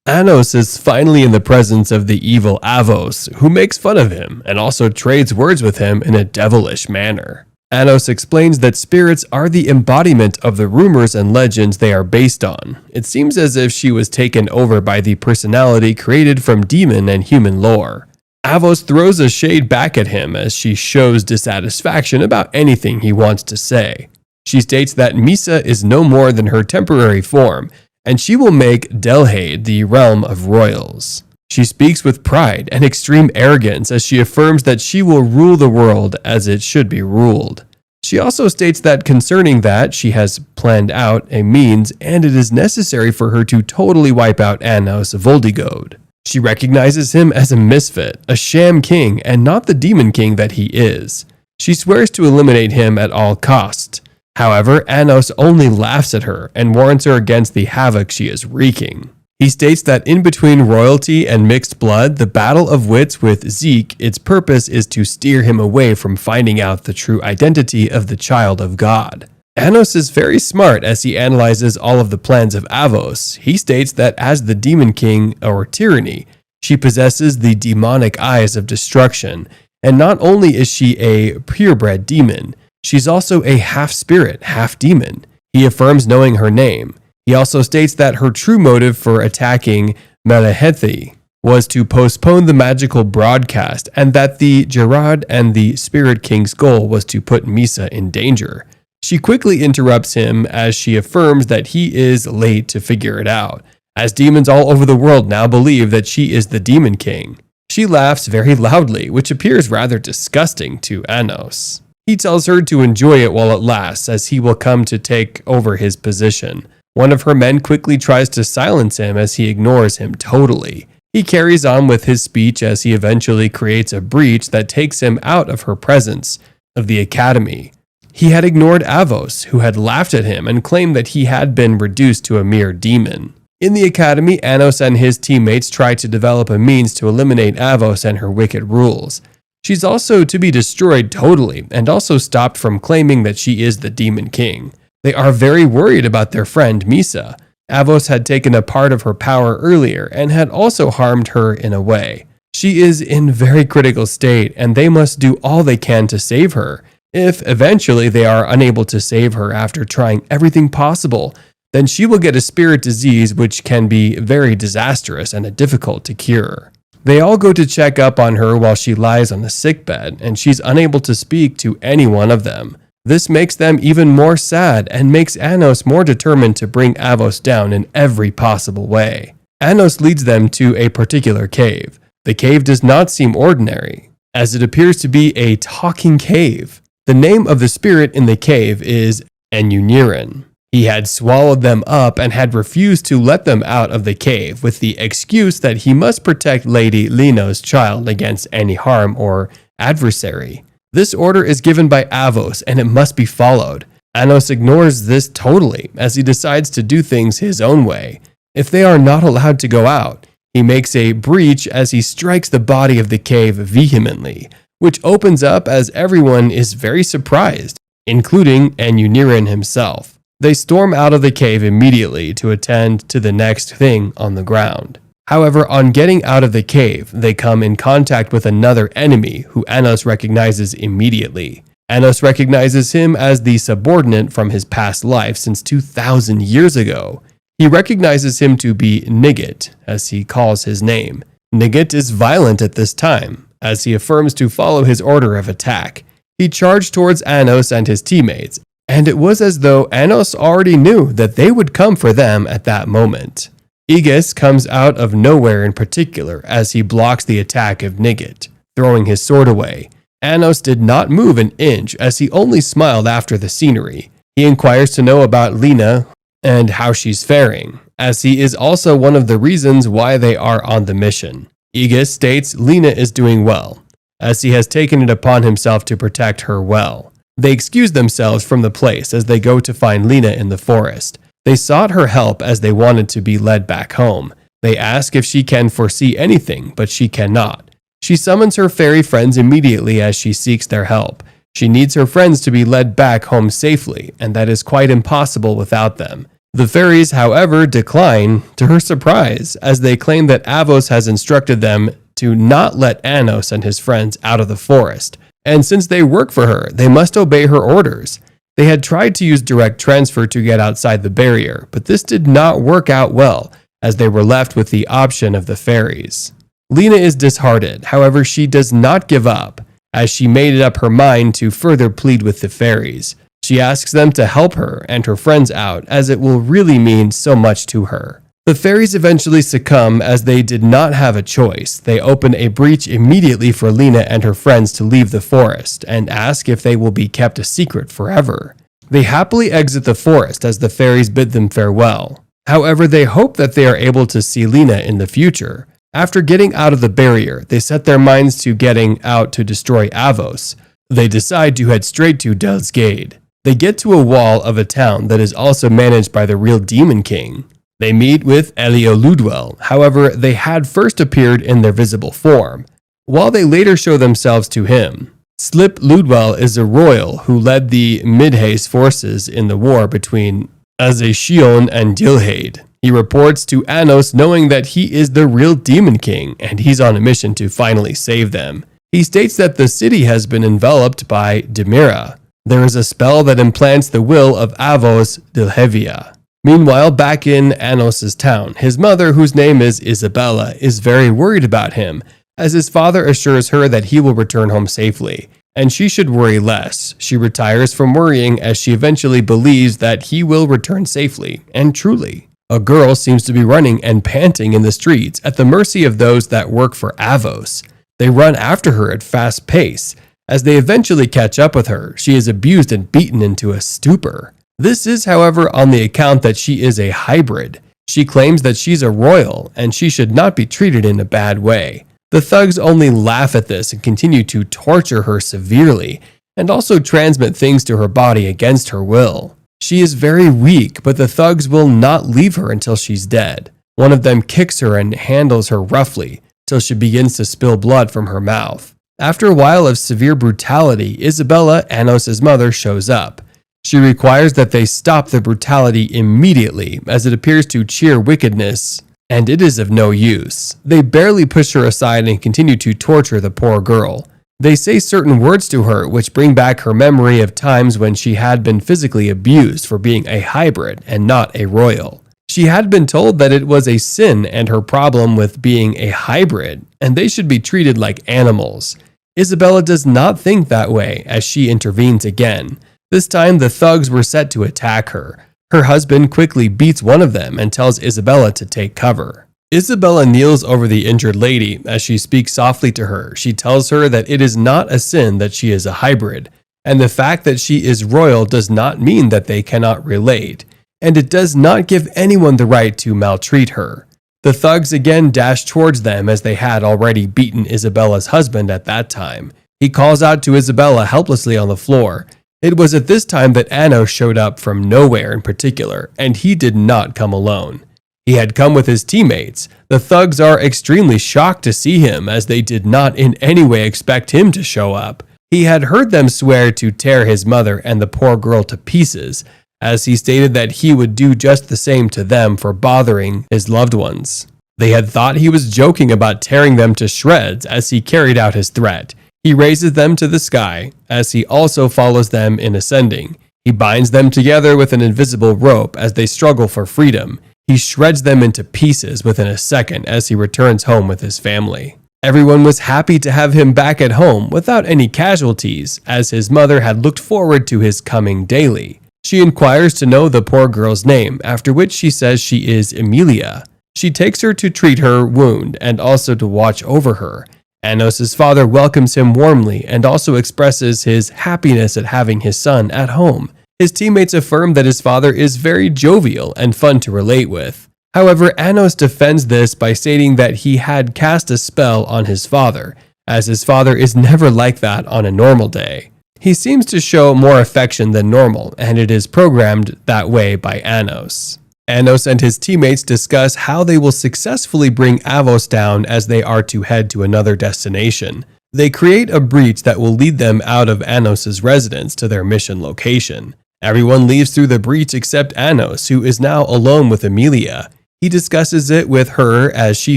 Anos is finally in the presence of the evil Avos, who makes fun of him and also trades words with him in a devilish manner. Anos explains that spirits are the embodiment of the rumors and legends they are based on. It seems as if she was taken over by the personality created from demon and human lore. Avos throws a shade back at him as she shows dissatisfaction about anything he wants to say. She states that Misa is no more than her temporary form, and she will make Delhaid the realm of royals. She speaks with pride and extreme arrogance as she affirms that she will rule the world as it should be ruled. She also states that concerning that, she has planned out a means and it is necessary for her to totally wipe out Anos Voldigode. She recognizes him as a misfit, a sham king, and not the demon king that he is. She swears to eliminate him at all costs. However, Anos only laughs at her and warns her against the havoc she is wreaking. He states that in between royalty and mixed blood, the battle of wits with Zeke, its purpose is to steer him away from finding out the true identity of the child of God. Anos is very smart as he analyzes all of the plans of Avos. He states that as the demon king or tyranny, she possesses the demonic eyes of destruction, and not only is she a purebred demon, she's also a half-spirit, half-demon. He affirms knowing her name. He also states that her true motive for attacking Melehethi was to postpone the magical broadcast and that the Gerard and the Spirit King's goal was to put Misa in danger. She quickly interrupts him as she affirms that he is late to figure it out, as demons all over the world now believe that she is the Demon King. She laughs very loudly, which appears rather disgusting to Anos. He tells her to enjoy it while it lasts, as he will come to take over his position. One of her men quickly tries to silence him as he ignores him totally. He carries on with his speech as he eventually creates a breach that takes him out of her presence of the academy. He had ignored Avos, who had laughed at him and claimed that he had been reduced to a mere demon. In the academy, Anos and his teammates try to develop a means to eliminate Avos and her wicked rules. She's also to be destroyed totally, and also stopped from claiming that she is the Demon King. They are very worried about their friend Misa. Avos had taken a part of her power earlier and had also harmed her in a way. She is in very critical state, and they must do all they can to save her. If eventually they are unable to save her after trying everything possible, then she will get a spirit disease which can be very disastrous and difficult to cure. They all go to check up on her while she lies on the sickbed, and she's unable to speak to any one of them. This makes them even more sad and makes Anos more determined to bring Avos down in every possible way. Anos leads them to a particular cave. The cave does not seem ordinary, as it appears to be a talking cave. The name of the spirit in the cave is Anuniren. He had swallowed them up and had refused to let them out of the cave with the excuse that he must protect Lady Lino's child against any harm or adversary. This order is given by Avos and it must be followed. Anos ignores this totally as he decides to do things his own way. If they are not allowed to go out, he makes a breach as he strikes the body of the cave vehemently, which opens up as everyone is very surprised, including Anuniren himself. They storm out of the cave immediately to attend to the next thing on the ground. However, on getting out of the cave, they come in contact with another enemy who Anos recognizes immediately. Anos recognizes him as the subordinate from his past life since 2,000 years ago. He recognizes him to be Nigit, as he calls his name. Nigit is violent at this time, as he affirms to follow his order of attack. He charged towards Anos and his teammates, and it was as though Anos already knew that they would come for them at that moment. Aegis comes out of nowhere in particular as he blocks the attack of Nigit, throwing his sword away. Anos did not move an inch as he only smiled after the scenery. He inquires to know about Lina and how she's faring, as he is also one of the reasons why they are on the mission. Aegis states Lina is doing well, as he has taken it upon himself to protect her well. They excuse themselves from the place as they go to find Lina in the forest. They sought her help as they wanted to be led back home. They ask if she can foresee anything, but she cannot. She summons her fairy friends immediately as she seeks their help. She needs her friends to be led back home safely, and that is quite impossible without them. The fairies, however, decline, to her surprise, as they claim that Avos has instructed them to not let Anos and his friends out of the forest, and since they work for her, they must obey her orders. They had tried to use direct transfer to get outside the barrier, but this did not work out well, as they were left with the option of the fairies. Lena is disheartened, however she does not give up, as she made up her mind to further plead with the fairies. She asks them to help her and her friends out, as it will really mean so much to her. The fairies eventually succumb as they did not have a choice. They open a breach immediately for Lena and her friends to leave the forest and ask if they will be kept a secret forever. They happily exit the forest as the fairies bid them farewell. However, they hope that they are able to see Lena in the future. After getting out of the barrier, they set their minds to getting out to destroy Avos. They decide to head straight to Delsgade. They get to a wall of a town that is also managed by the real Demon King. They meet with Elio Ludwell, however, they had first appeared in their visible form, while they later show themselves to him. Slip Ludwell is a royal who led the Midhace forces in the war between Azachion and Dilhade. He reports to Anos knowing that he is the real Demon King and he's on a mission to finally save them. He states that the city has been enveloped by Demira. There is a spell that implants the will of Avos Dilhevia. Meanwhile, back in Anos' town, his mother, whose name is Isabella, is very worried about him, as his father assures her that he will return home safely, and she should worry less. She retires from worrying as she eventually believes that he will return safely, and truly. A girl seems to be running and panting in the streets at the mercy of those that work for Avos. They run after her at fast pace. As they eventually catch up with her, she is abused and beaten into a stupor. This is, however, on the account that she is a hybrid. She claims that she's a royal, and she should not be treated in a bad way. The thugs only laugh at this and continue to torture her severely, and also transmit things to her body against her will. She is very weak, but the thugs will not leave her until she's dead. One of them kicks her and handles her roughly, till she begins to spill blood from her mouth. After a while of severe brutality, Isabella, Anos' mother, shows up. She requires that they stop the brutality immediately, as it appears to cheer wickedness, and it is of no use. They barely push her aside and continue to torture the poor girl. They say certain words to her which bring back her memory of times when she had been physically abused for being a hybrid and not a royal. She had been told that it was a sin and her problem with being a hybrid, and they should be treated like animals. Isabella does not think that way as she intervenes again. This time the thugs were set to attack her. Her husband quickly beats one of them and tells Isabella to take cover. Isabella kneels over the injured lady as she speaks softly to her. She tells her that it is not a sin that she is a hybrid, and the fact that she is royal does not mean that they cannot relate, and it does not give anyone the right to maltreat her. The thugs again dash towards them as they had already beaten Isabella's husband at that time. He calls out to Isabella helplessly on the floor. It was at this time that Anos showed up from nowhere in particular, and he did not come alone. He had come with his teammates. The thugs are extremely shocked to see him as they did not in any way expect him to show up. He had heard them swear to tear his mother and the poor girl to pieces, as he stated that he would do just the same to them for bothering his loved ones. They had thought he was joking about tearing them to shreds as he carried out his threat. He raises them to the sky, as he also follows them in ascending. He binds them together with an invisible rope as they struggle for freedom. He shreds them into pieces within a second as he returns home with his family. Everyone was happy to have him back at home without any casualties, as his mother had looked forward to his coming daily. She inquires to know the poor girl's name, after which she says she is Emilia. She takes her to treat her wound and also to watch over her. Anos' father welcomes him warmly and also expresses his happiness at having his son at home. His teammates affirm that his father is very jovial and fun to relate with. However, Anos defends this by stating that he had cast a spell on his father, as his father is never like that on a normal day. He seems to show more affection than normal, and it is programmed that way by Anos. Anos and his teammates discuss how they will successfully bring Avos down as they are to head to another destination. They create a breach that will lead them out of Anos' residence to their mission location. Everyone leaves through the breach except Anos, who is now alone with Emilia. He discusses it with her as she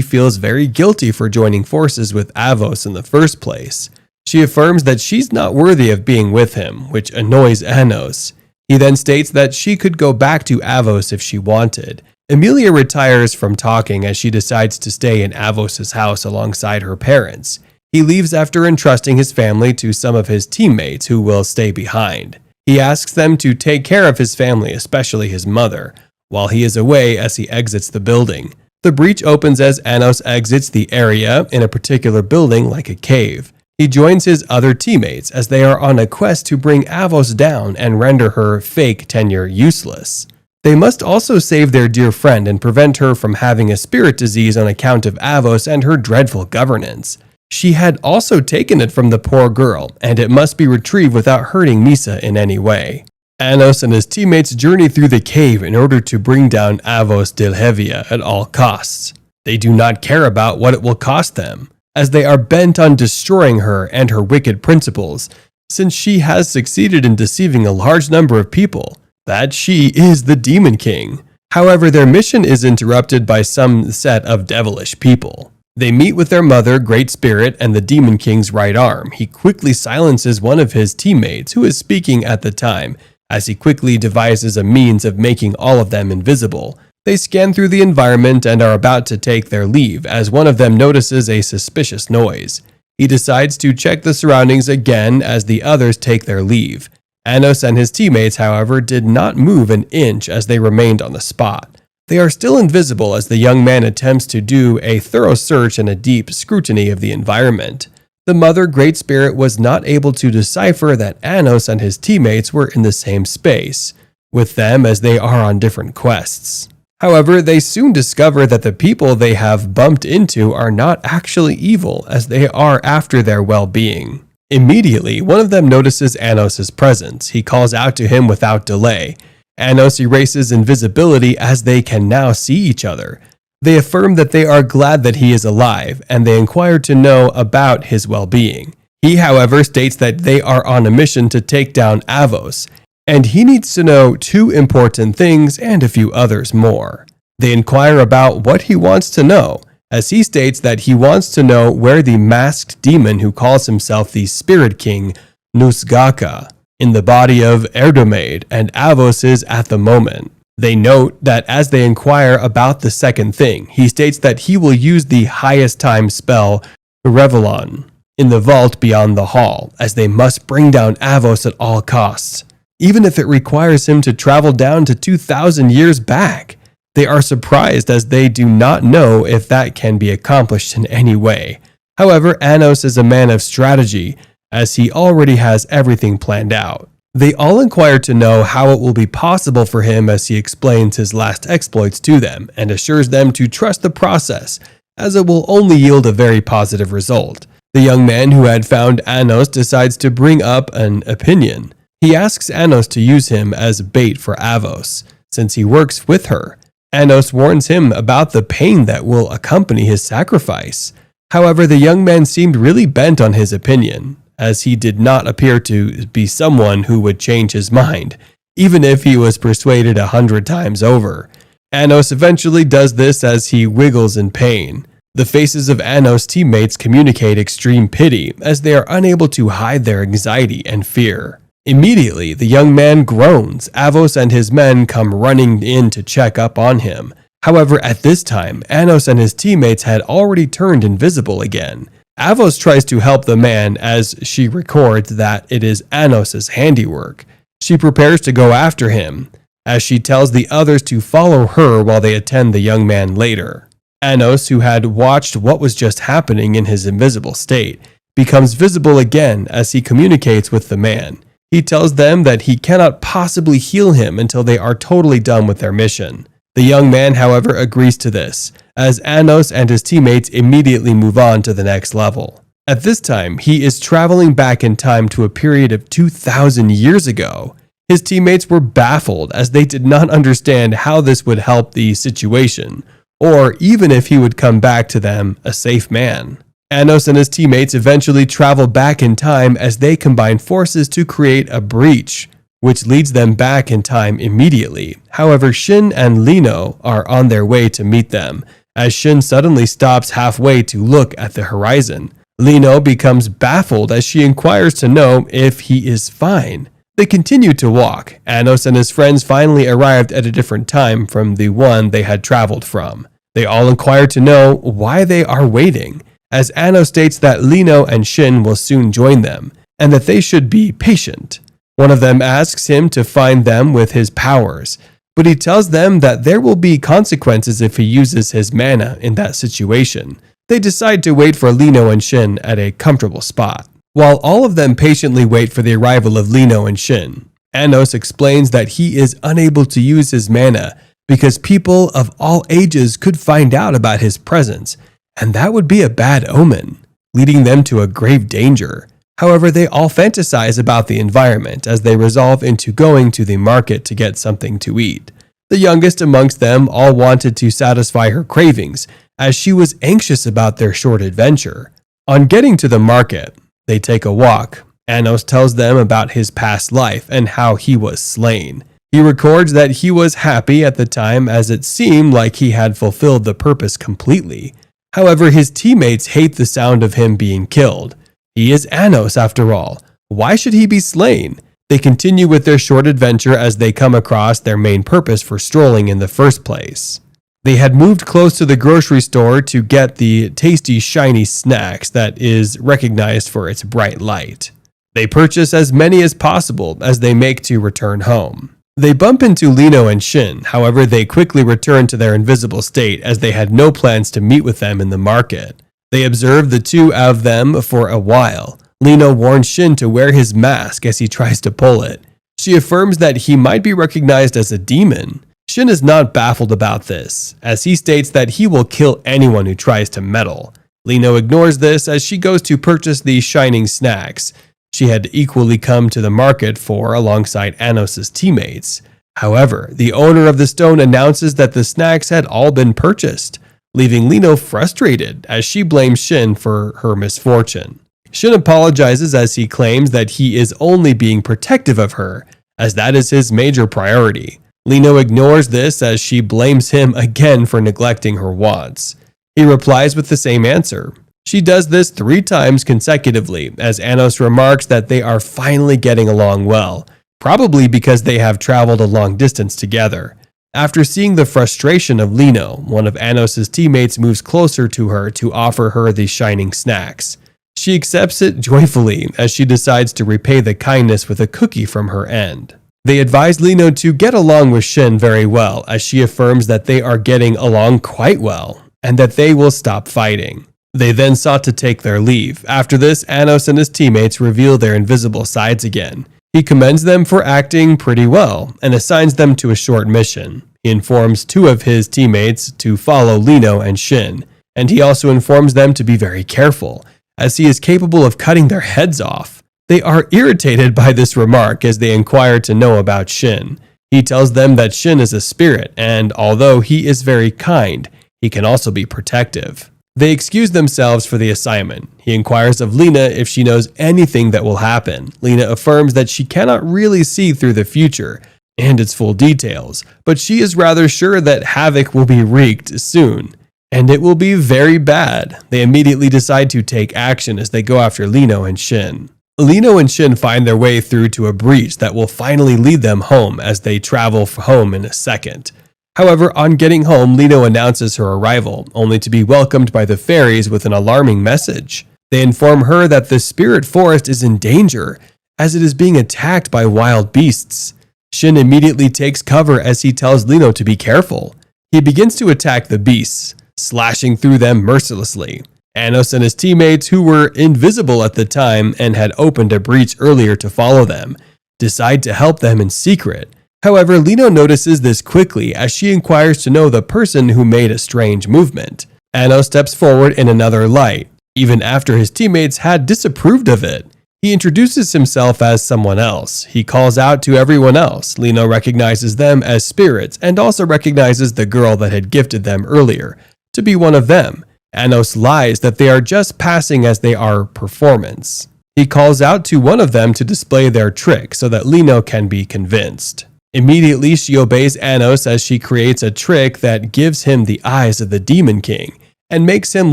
feels very guilty for joining forces with Avos in the first place. She affirms that she's not worthy of being with him, which annoys Anos. He then states that she could go back to Avos if she wanted. Emilia retires from talking as she decides to stay in Avos' house alongside her parents. He leaves after entrusting his family to some of his teammates who will stay behind. He asks them to take care of his family, especially his mother, while he is away as he exits the building. The breach opens as Anos exits the area in a particular building like a cave. He joins his other teammates as they are on a quest to bring Avos down and render her fake tenure useless. They must also save their dear friend and prevent her from having a spirit disease on account of Avos and her dreadful governance. She had also taken it from the poor girl, and it must be retrieved without hurting Misa in any way. Anos and his teammates journey through the cave in order to bring down Avos Dilhevia at all costs. They do not care about what it will cost them, as they are bent on destroying her and her wicked principles, since she has succeeded in deceiving a large number of people that she is the Demon King. However, their mission is interrupted by some set of devilish people. They meet with their mother, Great Spirit, and the Demon King's right arm. He quickly silences one of his teammates who is speaking at the time, as he quickly devises a means of making all of them invisible. They scan through the environment and are about to take their leave as one of them notices a suspicious noise. He decides to check the surroundings again as the others take their leave. Anos and his teammates, however, did not move an inch as they remained on the spot. They are still invisible as the young man attempts to do a thorough search and a deep scrutiny of the environment. The mother, Great Spirit, was not able to decipher that Anos and his teammates were in the same space with them as they are on different quests. However, they soon discover that the people they have bumped into are not actually evil, as they are after their well-being. Immediately, one of them notices Anos' presence. He calls out to him without delay. Anos erases invisibility as they can now see each other. They affirm that they are glad that he is alive, and they inquire to know about his well-being. He, however, states that they are on a mission to take down Avos, and he needs to know 2 important things and a few others more. They inquire about what he wants to know, as he states that he wants to know where the masked demon who calls himself the Spirit King, Nusgaka, in the body of Erdomaid and Avos is at the moment. They note that as they inquire about the second thing, he states that he will use the highest time spell, Revelon, in the vault beyond the hall, as they must bring down Avos at all costs, even if it requires him to travel down to 2,000 years back. They are surprised as they do not know if that can be accomplished in any way. However, Anos is a man of strategy, as he already has everything planned out. They all inquire to know how it will be possible for him as he explains his last exploits to them and assures them to trust the process, as it will only yield a very positive result. The young man who had found Anos decides to bring up an opinion. He asks Anos to use him as bait for Avos, since he works with her. Anos warns him about the pain that will accompany his sacrifice. However, the young man seemed really bent on his opinion, as he did not appear to be someone who would change his mind, even if he was persuaded 100 times over. Anos eventually does this as he wiggles in pain. The faces of Anos' teammates communicate extreme pity, as they are unable to hide their anxiety and fear. Immediately, the young man groans. Avos and his men come running in to check up on him. However, at this time, Anos and his teammates had already turned invisible again. Avos tries to help the man as she records that it is Anos' handiwork. She prepares to go after him, as she tells the others to follow her while they attend the young man later. Anos, who had watched what was just happening in his invisible state, becomes visible again as he communicates with the man. He tells them that he cannot possibly heal him until they are totally done with their mission. The young man, however, agrees to this, as Anos and his teammates immediately move on to the next level. At this time, he is traveling back in time to a period of 2,000 years ago. His teammates were baffled as they did not understand how this would help the situation, or even if he would come back to them a safe man. Anos and his teammates eventually travel back in time as they combine forces to create a breach which leads them back in time immediately. However, Shin and Lino are on their way to meet them, as Shin suddenly stops halfway to look at the horizon. Lino becomes baffled as she inquires to know if he is fine. They continue to walk. Anos and his friends finally arrived at a different time from the one they had traveled from. They all inquire to know why they are waiting, as Anos states that Lino and Shin will soon join them, and that they should be patient. One of them asks him to find them with his powers, but he tells them that there will be consequences if he uses his mana in that situation. They decide to wait for Lino and Shin at a comfortable spot. While all of them patiently wait for the arrival of Lino and Shin, Anos explains that he is unable to use his mana because people of all ages could find out about his presence, and that would be a bad omen, leading them to a grave danger. However, they all fantasize about the environment as they resolve into going to the market to get something to eat. The youngest amongst them all wanted to satisfy her cravings, as she was anxious about their short adventure. On getting to the market, they take a walk. Anos tells them about his past life and how he was slain. He records that he was happy at the time as it seemed like he had fulfilled the purpose completely. However, his teammates hate the sound of him being killed. He is Anos after all. Why should he be slain? They continue with their short adventure as they come across their main purpose for strolling in the first place. They had moved close to the grocery store to get the tasty, shiny snacks that is recognized for its bright light. They purchase as many as possible as they make to return home. They bump into Lino and Shin, however they quickly return to their invisible state as they had no plans to meet with them in the market. They observe the two of them for a while. Lino warns Shin to wear his mask as he tries to pull it. She affirms that he might be recognized as a demon. Shin is not baffled about this, as he states that he will kill anyone who tries to meddle. Lino ignores this as she goes to purchase the shining snacks she had equally come to the market for alongside Anos' teammates. However, the owner of the stone announces that the snacks had all been purchased, leaving Lino frustrated as she blames Shin for her misfortune. Shin apologizes as he claims that he is only being protective of her, as that is his major priority. Lino ignores this as she blames him again for neglecting her wants. He replies with the same answer. She does this 3 times consecutively, as Anos remarks that they are finally getting along well, probably because they have traveled a long distance together. After seeing the frustration of Lino, one of Anos' teammates moves closer to her to offer her the shining snacks. She accepts it joyfully as she decides to repay the kindness with a cookie from her end. They advise Lino to get along with Shin very well, as she affirms that they are getting along quite well, and that they will stop fighting. They then sought to take their leave. After this, Anos and his teammates reveal their invisible sides again. He commends them for acting pretty well, and assigns them to a short mission. He informs 2 of his teammates to follow Lino and Shin, and he also informs them to be very careful, as he is capable of cutting their heads off. They are irritated by this remark as they inquire to know about Shin. He tells them that Shin is a spirit, and although he is very kind, he can also be protective. They excuse themselves for the assignment. He inquires of Lina if she knows anything that will happen. Lina affirms that she cannot really see through the future and its full details, but she is rather sure that havoc will be wreaked soon, and it will be very bad. They immediately decide to take action as they go after Lino and Shin. Lino and Shin find their way through to a breach that will finally lead them home as they travel home in a second. However, on getting home, Lino announces her arrival, only to be welcomed by the fairies with an alarming message. They inform her that the spirit forest is in danger, as it is being attacked by wild beasts. Shin immediately takes cover as he tells Lino to be careful. He begins to attack the beasts, slashing through them mercilessly. Anos and his teammates, who were invisible at the time and had opened a breach earlier to follow them, decide to help them in secret. However, Lino notices this quickly as she inquires to know the person who made a strange movement. Anos steps forward in another light, even after his teammates had disapproved of it. He introduces himself as someone else. He calls out to everyone else. Lino recognizes them as spirits and also recognizes the girl that had gifted them earlier to be one of them. Anos lies that they are just passing as they are performance. He calls out to one of them to display their trick so that Lino can be convinced. Immediately, she obeys Anos as she creates a trick that gives him the eyes of the Demon King and makes him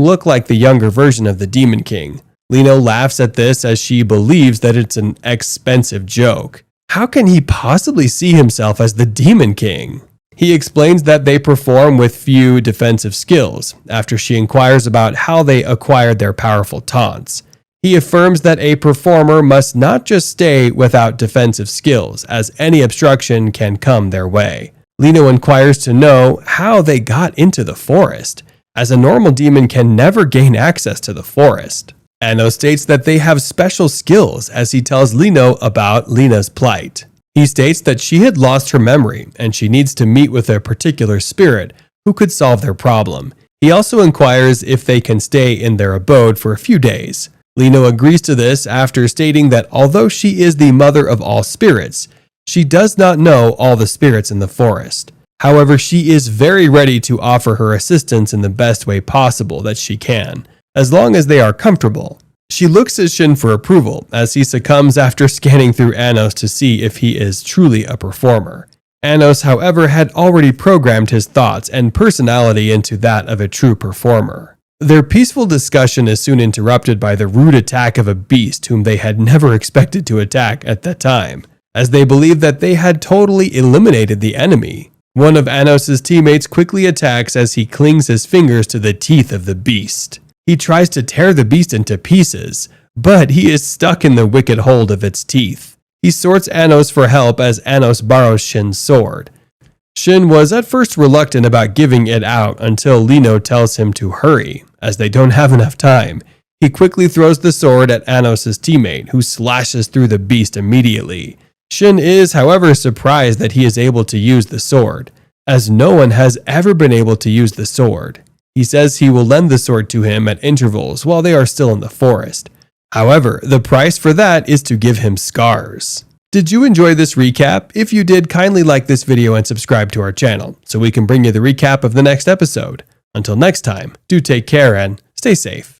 look like the younger version of the Demon King. Lino laughs at this as she believes that it's an expensive joke. How can he possibly see himself as the Demon King? He explains that they perform with few defensive skills, after she inquires about how they acquired their powerful taunts. He affirms that a performer must not just stay without defensive skills, as any obstruction can come their way. Lino inquires to know how they got into the forest, as a normal demon can never gain access to the forest. Ano states that they have special skills as he tells Lino about Lena's plight. He states that she had lost her memory and she needs to meet with a particular spirit who could solve their problem. He also inquires if they can stay in their abode for a few days. Lino agrees to this after stating that although she is the mother of all spirits, she does not know all the spirits in the forest. However, she is very ready to offer her assistance in the best way possible that she can, as long as they are comfortable. She looks at Shin for approval as he succumbs after scanning through Anos to see if he is truly a performer. Anos, however, had already programmed his thoughts and personality into that of a true performer. Their peaceful discussion is soon interrupted by the rude attack of a beast whom they had never expected to attack at that time, as they believed that they had totally eliminated the enemy. One of Anos' teammates quickly attacks as he clings his fingers to the teeth of the beast. He tries to tear the beast into pieces, but he is stuck in the wicked hold of its teeth. He sorts Anos for help as Anos borrows Shin's sword. Shin was at first reluctant about giving it out until Lino tells him to hurry, as they don't have enough time. He quickly throws the sword at Anos' teammate, who slashes through the beast immediately. Shin is, however, surprised that he is able to use the sword, as no one has ever been able to use the sword. He says he will lend the sword to him at intervals while they are still in the forest. However, the price for that is to give him scars. Did you enjoy this recap? If you did, kindly like this video and subscribe to our channel so we can bring you the recap of the next episode. Until next time, do take care and stay safe.